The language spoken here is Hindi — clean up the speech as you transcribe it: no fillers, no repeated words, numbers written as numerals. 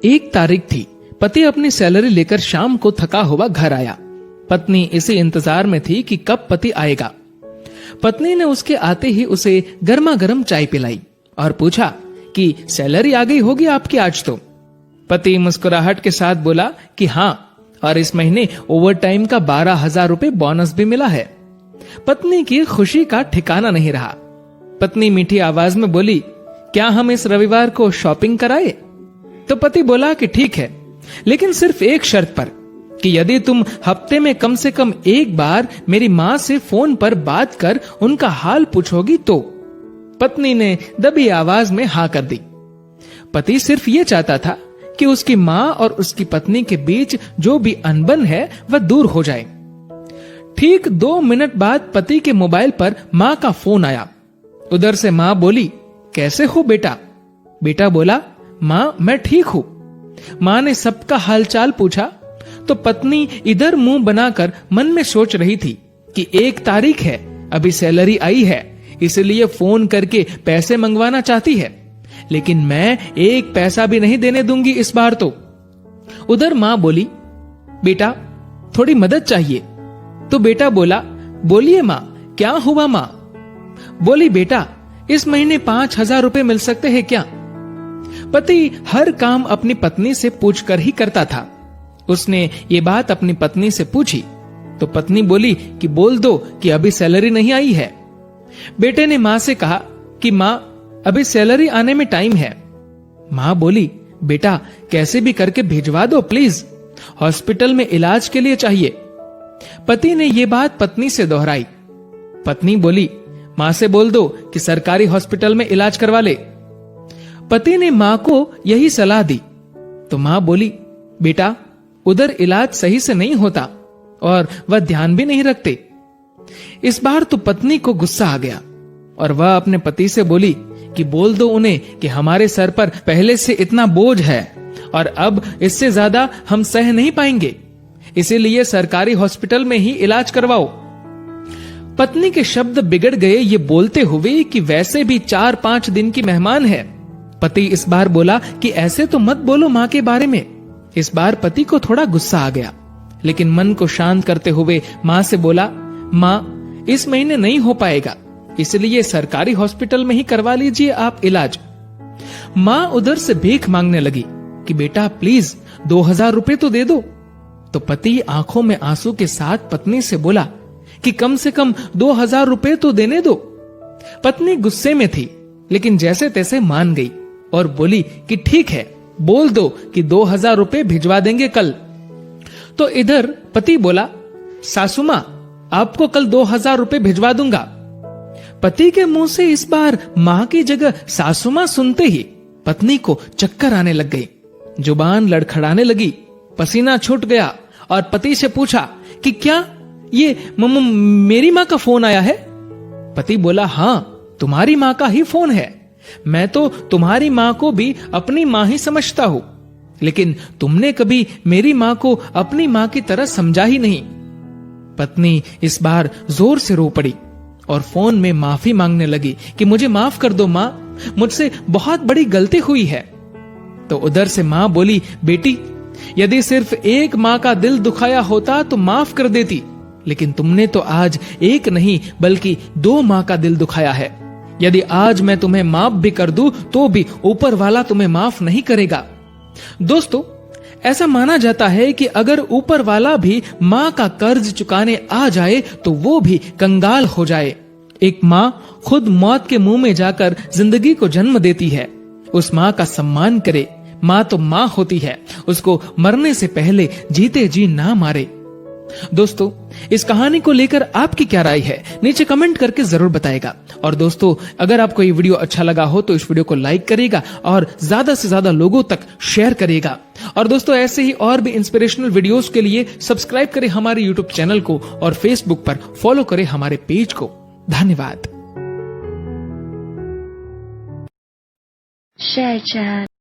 एक तारीख थी। पति अपनी सैलरी लेकर शाम को थका हुआ घर आया। पत्नी इसी इंतजार में थी कि कब पति आएगा। पत्नी ने उसके आते ही उसे गर्मा गर्म चाय पिलाई और पूछा कि सैलरी आ गई होगी आपकी आज तो। पति मुस्कुराहट के साथ बोला कि हाँ, और इस महीने ओवर टाइम का 12,000 रुपए बोनस भी मिला है। पत्नी की खुशी का ठिकाना नहीं रहा। पत्नी मीठी आवाज में बोली, क्या हम इस रविवार को शॉपिंग कराए? तो पति बोला कि ठीक है, लेकिन सिर्फ एक शर्त पर, कि यदि तुम हफ्ते में कम से कम एक बार मेरी माँ से फोन पर बात कर उनका हाल पूछोगी तो। पत्नी ने दबी आवाज में हाँ कर दी। पति सिर्फ ये चाहता था कि उसकी माँ और उसकी पत्नी के बीच जो भी अनबन है वह दूर हो जाए। ठीक 2 मिनट बाद पति के मोबाइल पर माँ का फोन आया। उधर से माँ बोली, कैसे हो बेटा? बेटा बोला, माँ मैं ठीक हूं। माँ ने सबका हालचाल पूछा तो पत्नी इधर मुंह बनाकर मन में सोच रही थी कि 1 तारीख है, अभी सैलरी आई है, इसलिए फोन करके पैसे मंगवाना चाहती है, लेकिन मैं 1 पैसा भी नहीं देने दूंगी इस बार तो। उधर माँ बोली, बेटा थोड़ी मदद चाहिए। तो बेटा बोला, बोलिए माँ, क्या हुआ माँ? बोली, बेटा इस महीने 5,000 रुपए मिल सकते हैं क्या? पति हर काम अपनी पत्नी से पूछकर ही करता था। उसने ये बात अपनी पत्नी से पूछी तो पत्नी बोली कि बोल दो कि अभी सैलरी नहीं आई है। बेटे ने माँ से कहा कि माँ अभी सैलरी आने में टाइम है। माँ बोली, बेटा कैसे भी करके भिजवा दो प्लीज, हॉस्पिटल में इलाज के लिए चाहिए। पति ने ये बात पत्नी से दोहराई। पत्नी बोली, माँ से बोल दो कि सरकारी हॉस्पिटल में इलाज करवा ले। पति ने माँ को यही सलाह दी तो माँ बोली, बेटा उधर इलाज सही से नहीं होता और वह ध्यान भी नहीं रखते। इस बार तो पत्नी को गुस्सा आ गया और वह अपने पति से बोली कि बोल दो उन्हें कि हमारे सर पर पहले से इतना बोझ है और अब इससे ज्यादा हम सह नहीं पाएंगे, इसीलिए सरकारी हॉस्पिटल में ही इलाज करवाओ। पत्नी के शब्द बिगड़ गए ये बोलते हुए कि वैसे भी 4-5 दिन की मेहमान है। पति इस बार बोला कि ऐसे तो मत बोलो माँ के बारे में। इस बार पति को थोड़ा गुस्सा आ गया, लेकिन मन को शांत करते हुए माँ से बोला, माँ इस महीने नहीं हो पाएगा, इसलिए सरकारी हॉस्पिटल में ही करवा लीजिए आप इलाज। माँ उधर से भीख मांगने लगी कि बेटा प्लीज 2,000 रुपए तो दे दो। तो पति आंखों में आंसू के साथ पत्नी से बोला कि कम से कम 2,000 रुपए तो देने दो। पत्नी गुस्से में थी, लेकिन जैसे तैसे मान गई और बोली कि ठीक है, बोल दो कि 2,000 रुपए भिजवा देंगे कल। तो इधर पति बोला, सासू माँ आपको कल 2,000 रुपए भिजवा दूंगा। पति के मुंह से इस बार माँ की जगह सासू माँ सुनते ही पत्नी को चक्कर आने लग गई, जुबान लड़खड़ाने लगी, पसीना छूट गया और पति से पूछा कि क्या ये मेरी माँ का फोन आया है? पति बोला, हाँ तुम्हारी माँ का ही फोन है। मैं तो तुम्हारी माँ को भी अपनी माँ ही समझता हूँ, लेकिन तुमने कभी मेरी माँ को अपनी माँ की तरह समझा ही नहीं। पत्नी इस बार जोर से रो पड़ी और फोन में माफी मांगने लगी कि मुझे माफ कर दो माँ, मुझसे बहुत बड़ी गलती हुई है। तो उधर से माँ बोली, बेटी यदि सिर्फ एक माँ का दिल दुखाया होता तो माफ कर देती, लेकिन तुमने तो आज एक नहीं बल्कि 2 माँ का दिल दुखाया है। यदि आज मैं तुम्हें माफ भी कर दूं तो भी ऊपर वाला तुम्हें माफ नहीं करेगा। दोस्तों, ऐसा माना जाता है कि अगर ऊपर वाला भी माँ का कर्ज चुकाने आ जाए तो वो भी कंगाल हो जाए। एक माँ खुद मौत के मुंह में जाकर जिंदगी को जन्म देती है। उस माँ का सम्मान करे। माँ तो माँ होती है, उसको मरने से पहले जीते जी ना मारे। दोस्तों, इस कहानी को लेकर आपकी क्या राय है नीचे कमेंट करके जरूर बताएगा। और दोस्तों, अगर आपको ये वीडियो अच्छा लगा हो तो इस वीडियो को लाइक करेगा और ज्यादा से ज्यादा लोगों तक शेयर करेगा। और दोस्तों, ऐसे ही और भी इंस्पिरेशनल वीडियोस के लिए सब्सक्राइब करें हमारे यूट्यूब चैनल को और फेसबुक पर फॉलो करें हमारे पेज को। धन्यवाद। Share chat.